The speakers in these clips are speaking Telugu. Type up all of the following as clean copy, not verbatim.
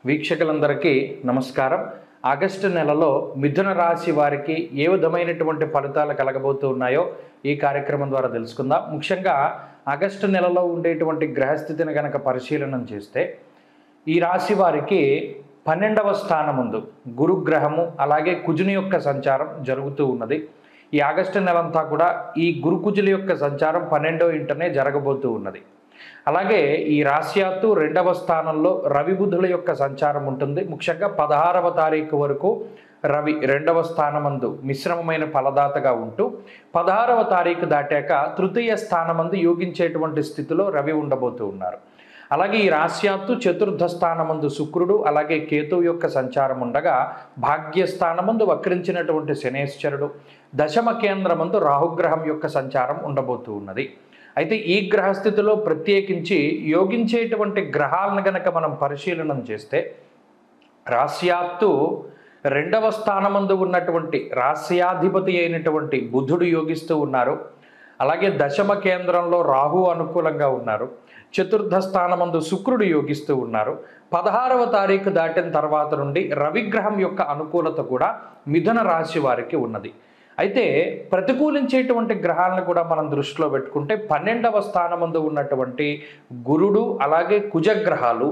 వీక్షకులందరికీ నమస్కారం. ఆగస్టు నెలలో మిథున రాశి వారికి ఏ విధమైనటువంటి ఫలితాలు కలగబోతూ ఉన్నాయో ఈ కార్యక్రమం ద్వారా తెలుసుకుందాం. ముఖ్యంగా ఆగస్టు నెలలో ఉండేటువంటి గ్రహస్థితిని కనుక పరిశీలన చేస్తే ఈ రాశి వారికి 12వ స్థానముందు గురుగ్రహము అలాగే కుజుని యొక్క సంచారం జరుగుతూ ఉన్నది. ఈ ఆగస్టు నెలంతా కూడా ఈ గురుకుజుల యొక్క సంచారం 12వ ఇంటనే జరగబోతూ ఉన్నది. అలాగే ఈ రాశ్యాత్తు 2వ స్థానంలో రవి బుధుల యొక్క సంచారం ఉంటుంది. ముఖ్యంగా 16వ తారీఖు వరకు రవి 2వ స్థానమందు మిశ్రమమైన ఫలదాతగా ఉంటూ 16వ తారీఖు దాటాక తృతీయ స్థానమందు యోగించేటువంటి స్థితిలో రవి ఉండబోతూ ఉన్నారు. అలాగే ఈ రాశ్యాత్తు 4వ స్థానమందు శుక్రుడు అలాగే కేతువు యొక్క సంచారం ఉండగా భాగ్యస్థానమందు వక్రించినటువంటి శనేశ్వరుడు, దశమ కేంద్రమందు రాహుగ్రహం యొక్క సంచారం ఉండబోతూ ఉన్నది. అయితే ఈ గ్రహస్థితిలో ప్రత్యేకించి యోగించేటువంటి గ్రహాలను గనక మనం పరిశీలన చేస్తే రాశ్యాత్తు 2వ స్థానమందు ఉన్నటువంటి రాశ్యాధిపతి అయినటువంటి బుధుడు యోగిస్తూ ఉన్నారు. అలాగే దశమ కేంద్రంలో రాహు అనుకూలంగా ఉన్నారు. 4వ స్థానమందు శుక్రుడు యోగిస్తూ ఉన్నారు. 16వ తారీఖు దాటిన తర్వాత నుండి రవిగ్రహం యొక్క అనుకూలత కూడా మిథున రాశి వారికి ఉన్నది. అయితే ప్రతికూలించేటువంటి గ్రహాలను కూడా మనం దృష్టిలో పెట్టుకుంటే 12వ స్థానమందు ఉన్నటువంటి గురుడు అలాగే కుజగ్రహాలు,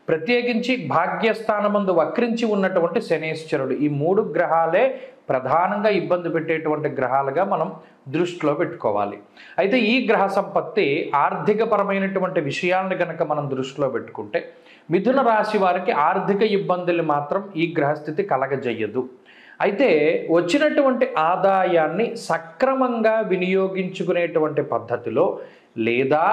ప్రత్యేకించి భాగ్యస్థానమందు వక్రించి ఉన్నటువంటి శనేశ్వరుడు, ఈ 3 గ్రహాలే ప్రధానంగా ఇబ్బంది పెట్టేటువంటి గ్రహాలుగా మనం దృష్టిలో పెట్టుకోవాలి. అయితే ఈ గ్రహ సంపత్తి ఆర్థికపరమైనటువంటి విషయాలను కనుక మనం దృష్టిలో పెట్టుకుంటే మిథున రాశి వారికి ఆర్థిక ఇబ్బందులు మాత్రం ఈ గ్రహస్థితి కలగజేయదు. అయితే వచ్చినటువంటి ఆదాయాన్ని సక్రమంగా వినియోగించుకునేటువంటి పద్ధతిలో లేదా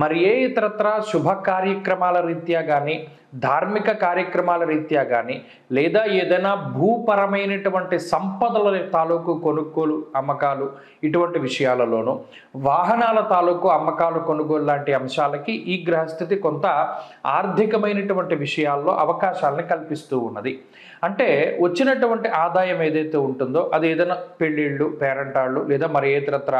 మరి ఏ ఇతరత్ర శుభ కార్యక్రమాల రీత్యా కానీ ధార్మిక కార్యక్రమాల రీత్యా కానీ లేదా ఏదైనా భూపరమైనటువంటి సంపదల తాలూకు కొనుగోలు అమ్మకాలు ఇటువంటి విషయాలలోనూ వాహనాల తాలూకు అమ్మకాలు కొనుగోలు లాంటి అంశాలకి ఈ గ్రహస్థితి కొంత ఆర్థికమైనటువంటి విషయాల్లో అవకాశాలను కల్పిస్తూ ఉన్నది. అంటే వచ్చినటువంటి ఆదాయం ఏదైతే ఉంటుందో అది ఏదైనా పెళ్ళిళ్ళు, పేరంటాళ్ళు లేదా మరి ఇతరత్ర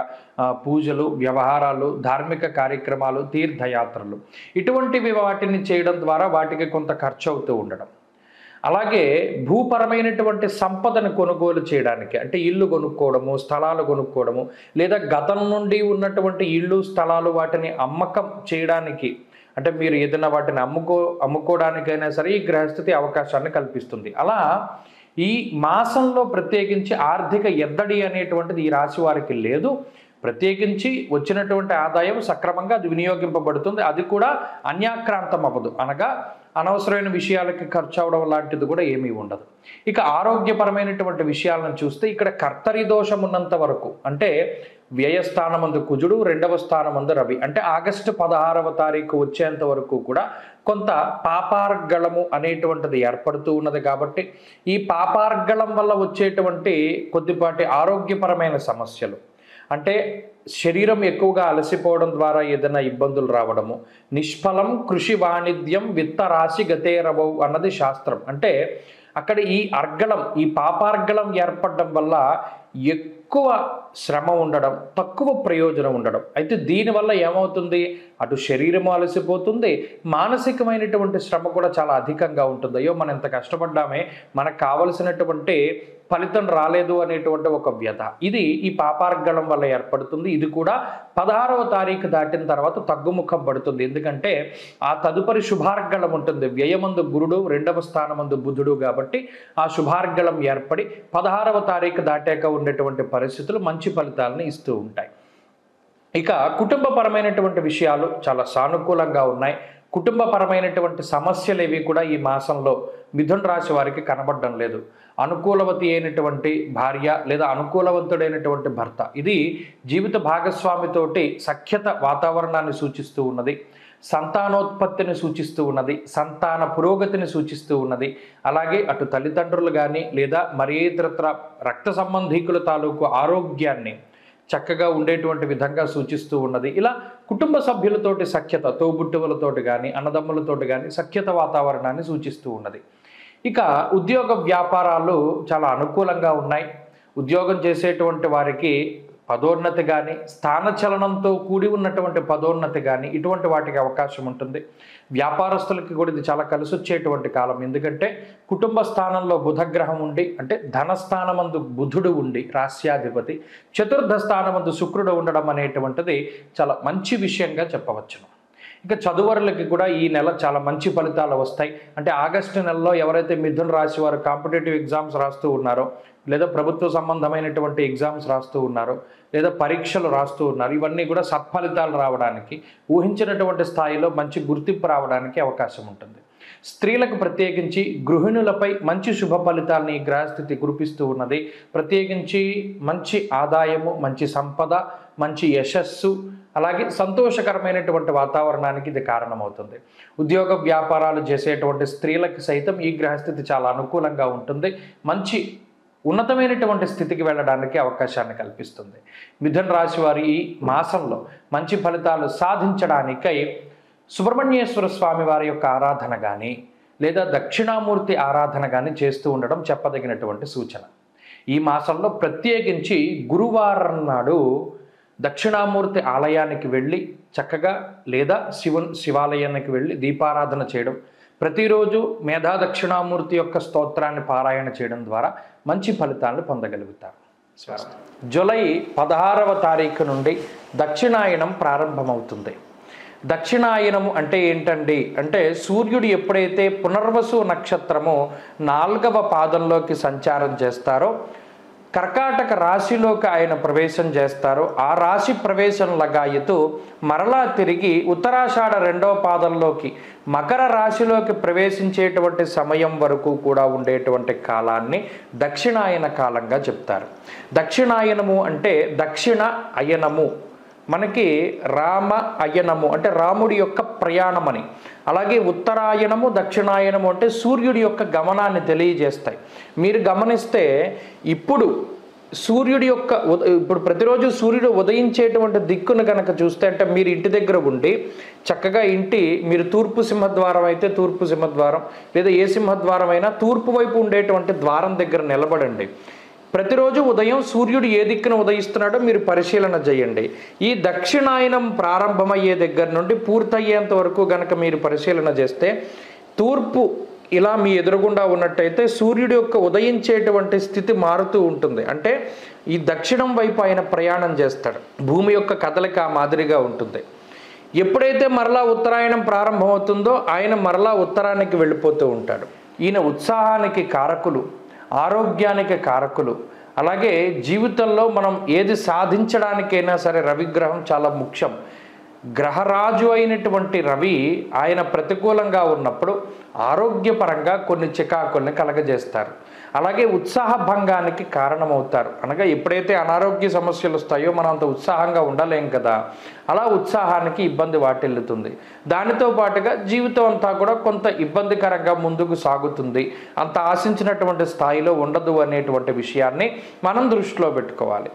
పూజలు, వ్యవహారాలు, ధార్మిక కార్యక్రమాలు, తీర్థయాత్రలు ఇటువంటివి వాటిని చేయడం ద్వారా వాటికి కొంత ఖర్చు అవుతూ ఉండడం. అలాగే భూపరమైనటువంటి సంపదను కొనుగోలు చేయడానికి అంటే ఇల్లు కొనుక్కోవడము, స్థలాలు కొనుక్కోవడము లేదా గతం నుండి ఉన్నటువంటి ఇళ్ళు, స్థలాలు వాటిని అమ్మకం చేయడానికి అంటే మీరు ఏదైనా వాటిని అమ్ముకోవడానికైనా సరే ఈ గ్రహస్థితి అవకాశాన్ని కల్పిస్తుంది. అలా ఈ మాసంలో ప్రత్యేకించి ఆర్థిక ఎద్దడి అనేటువంటిది ఈ రాశి వారికి లేదు. ప్రత్యేకించి వచ్చినటువంటి ఆదాయం సక్రమంగా అది వినియోగింపబడుతుంది. అది కూడా అన్యాక్రాంతం అవ్వదు, అనగా అనవసరమైన విషయాలకి ఖర్చు అవడం లాంటిది కూడా ఏమీ ఉండదు. ఇక ఆరోగ్యపరమైనటువంటి విషయాలను చూస్తే ఇక్కడ కర్తరి దోషం ఉన్నంత వరకు అంటే వ్యయస్థానమందు కుజుడు, 2వ స్థానమందు రవి, అంటే ఆగస్టు 16వ తారీఖు వచ్చేంత వరకు కూడా కొంత పాపార్గళము అనేటువంటిది ఏర్పడుతూ ఉన్నది. కాబట్టి ఈ పాపార్గళం వల్ల వచ్చేటువంటి కొద్దిపాటి ఆరోగ్యపరమైన సమస్యలు అంటే శరీరం ఎక్కువగా అలసిపోవడం ద్వారా ఏదైనా ఇబ్బందులు రావడము, నిష్ఫలం కృషి వాణిజ్యం విత్త రాశి గతేరవవు అన్నది శాస్త్రం. అంటే అక్కడ ఈ అర్గళం, ఈ పాపార్గళం ఏర్పడడం వల్ల ఎక్కువ శ్రమ ఉండడం, తక్కువ ప్రయోజనం ఉండడం. అయితే దీనివల్ల ఏమవుతుంది, అటు శరీరము అలసిపోతుంది, మానసికమైనటువంటి శ్రమ కూడా చాలా అధికంగా ఉంటుంది. అయ్యో మనం ఎంత కష్టపడ్డామే, మనకు కావలసినటువంటి ఫలితం రాలేదు అనేటువంటి ఒక వ్యధ ఇది ఈ పాపార్గళం వల్ల ఏర్పడుతుంది. ఇది కూడా 16వ తారీఖు దాటిన తర్వాత తగ్గుముఖం పడుతుంది. ఎందుకంటే ఆ తదుపరి శుభార్గళం ఉంటుంది. వ్యయమందు గురుడు, 2వ స్థానమందు బుధుడు, కాబట్టి ఆ శుభార్గళం ఏర్పడి 16వ తారీఖు దాటాక ఉండేటువంటి పరిస్థితులు మంచి ఫలితాలను ఇస్తూ ఉంటాయి. ఇక కుటుంబపరమైనటువంటి విషయాలు చాలా సానుకూలంగా ఉన్నాయి. కుటుంబపరమైనటువంటి సమస్యలు ఏవి కూడా ఈ మాసంలో మిథున రాశి వారికి కనబడడం లేదు. అనుకూలవతి అయినటువంటి భార్య లేదా అనుకూలవంతుడైనటువంటి భర్త, ఇది జీవిత భాగస్వామితోటి సఖ్యత వాతావరణాన్ని సూచిస్తూ ఉన్నది, సంతానోత్పత్తిని సూచిస్తూ ఉన్నది, సంతాన పురోగతిని సూచిస్తూ ఉన్నది. అలాగే అటు తల్లిదండ్రులు కానీ లేదా మరి ఇతరత్ర రక్త సంబంధీకుల తాలూకు ఆరోగ్యాన్ని చక్కగా ఉండేటువంటి విధంగా సూచిస్తూ ఉన్నది. ఇలా కుటుంబ సభ్యులతోటి సఖ్యత, తోబుట్టువులతోటి కానీ అన్నదమ్ములతోటి కానీ సఖ్యత వాతావరణాన్ని సూచిస్తూ ఉన్నది. ఇక ఉద్యోగ వ్యాపారాలు చాలా అనుకూలంగా ఉన్నాయి. ఉద్యోగం చేసేటువంటి వారికి పదోన్నతి కానీ, స్థానచలనంతో కూడి ఉన్నటువంటి పదోన్నతి కానీ, ఇటువంటి వాటికి అవకాశం ఉంటుంది. వ్యాపారస్తులకి కూడా ఇది చాలా కలిసి వచ్చేటువంటి కాలం. ఎందుకంటే కుటుంబ స్థానంలో బుధగ్రహం ఉండి, అంటే ధనస్థానమందు బుధుడు ఉండి రాస్యాధిపతి, చతుర్థ స్థానమందు శుక్రుడు ఉండడం అనేటువంటిది చాలా మంచి విషయంగా చెప్పవచ్చును. ఇక చదువరులకి కూడా ఈ నెల చాలా మంచి ఫలితాలు వస్తాయి. అంటే ఆగస్టు నెలలో ఎవరైతే మిథున రాశి వారు కాంపిటేటివ్ ఎగ్జామ్స్ రాస్తూ ఉన్నారో, లేదా ప్రభుత్వ సంబంధమైనటువంటి ఎగ్జామ్స్ రాస్తూ ఉన్నారో, లేదా పరీక్షలు రాస్తూ ఉన్నారు, ఇవన్నీ కూడా సత్ఫలితాలు రావడానికి, ఊహించినటువంటి స్థాయిలో మంచి గుర్తింపు రావడానికి అవకాశం ఉంటుంది. స్త్రీలకు ప్రత్యేకించి గృహిణులపై మంచి శుభ ఫలితాలని ఈ గ్రహస్థితి కురిపిస్తూ ఉన్నది. ప్రత్యేకించి మంచి ఆదాయము, మంచి సంపద, మంచి యశస్సు, అలాగే సంతోషకరమైనటువంటి వాతావరణానికి ఇది కారణమవుతుంది. ఉద్యోగ వ్యాపారాలు చేసేటువంటి స్త్రీలకు సైతం ఈ గ్రహస్థితి చాలా అనుకూలంగా ఉంటుంది. మంచి ఉన్నతమైనటువంటి స్థితికి వెళ్ళడానికి అవకాశాన్ని కల్పిస్తుంది. మిథున రాశి వారి ఈ మాసంలో మంచి ఫలితాలు సాధించడానికై సుబ్రహ్మణ్యేశ్వర స్వామి వారి యొక్క ఆరాధన కానీ, లేదా దక్షిణామూర్తి ఆరాధన కానీ చేస్తూ ఉండడం చెప్పదగినటువంటి సూచన. ఈ మాసంలో ప్రత్యేకించి గురువారం నాడు దక్షిణామూర్తి ఆలయానికి వెళ్ళి చక్కగా, లేదా శివాలయానికి వెళ్ళి దీపారాధన చేయడం, ప్రతిరోజు మేధా దక్షిణామూర్తి యొక్క స్తోత్రాన్ని పారాయణ చేయడం ద్వారా మంచి ఫలితాలను పొందగలుగుతారు. జూలై 16వ తారీఖు నుండి దక్షిణాయనం ప్రారంభమవుతుంది. దక్షిణాయనము అంటే ఏంటండి అంటే, సూర్యుడు ఎప్పుడైతే పునర్వసు నక్షత్రము 4వ పాదంలోకి సంచారం చేస్తారో, కర్కాటక రాశిలోకి ఆయన ప్రవేశం చేస్తారో, ఆ రాశి ప్రవేశం లగాయతూ మరలా తిరిగి ఉత్తరాషాఢ 2వ పాదంలోకి మకర రాశిలోకి ప్రవేశించేటువంటి సమయం వరకు కూడా ఉండేటువంటి కాలాన్ని దక్షిణాయన కాలంగా చెప్తారు. దక్షిణాయనము అంటే దక్షిణ అయనము, మనకి రామ అయనము అంటే రాముడి యొక్క ప్రయాణమని, అలాగే ఉత్తరాయణము దక్షిణాయనము అంటే సూర్యుడి యొక్క గమనాన్ని తెలియజేస్తాయి. మీరు గమనిస్తే ఇప్పుడు సూర్యుడి యొక్క ఇప్పుడు ప్రతిరోజు సూర్యుడు ఉదయించేటువంటి దిక్కును కనుక చూస్తే, అంటే మీరు ఇంటి దగ్గర ఉండి చక్కగా మీరు తూర్పు సింహద్వారం అయితే తూర్పు సింహద్వారం, లేదా ఏ సింహద్వారం అయినా తూర్పు వైపు ఉండేటువంటి ద్వారం దగ్గర నిలబడండి. ప్రతిరోజు ఉదయం సూర్యుడు ఏ దిక్కున ఉదయిస్తున్నాడో మీరు పరిశీలన చేయండి. ఈ దక్షిణాయనం ప్రారంభమయ్యే దగ్గర నుండి పూర్తయ్యేంత వరకు గనక మీరు పరిశీలన చేస్తే, తూర్పు ఇలా మీ ఎదురుగుండా ఉన్నట్టయితే సూర్యుడి యొక్క ఉదయించేటువంటి స్థితి మారుతూ ఉంటుంది. అంటే ఈ దక్షిణం వైపు ఆయన ప్రయాణం చేస్తాడు. భూమి యొక్క కదలిక మాదిరిగా ఉంటుంది. ఎప్పుడైతే మరలా ఉత్తరాయణం ప్రారంభమవుతుందో ఆయన మరలా ఉత్తరానికి వెళ్ళిపోతూ ఉంటాడు. ఈయన ఉత్సాహానికి కారకులు, ఆరోగ్యానికి కారకులు, అలాగే జీవితంలో మనం ఏది సాధించడానికైనా సరే రవిగ్రహం చాలా ముఖ్యం. గ్రహరాజు అయినటువంటి రవి ఆయన ప్రతికూలంగా ఉన్నప్పుడు ఆరోగ్యపరంగా కొన్ని చికాకుల్ని కలగజేస్తారు. అలాగే ఉత్సాహ భంగానికి కారణమవుతారు. అనగా ఎప్పుడైతే అనారోగ్య సమస్యలు వస్తాయో మనం అంత ఉత్సాహంగా ఉండలేం కదా, అలా ఉత్సాహానికి ఇబ్బంది వాటిల్లుతుంది. దానితో పాటుగా జీవితం అంతా కూడా కొంత ఇబ్బందికరంగా ముందుకు సాగుతుంది. అంత ఆశించినటువంటి స్థాయిలో ఉండదు అనేటువంటి విషయాన్ని మనం దృష్టిలో పెట్టుకోవాలి.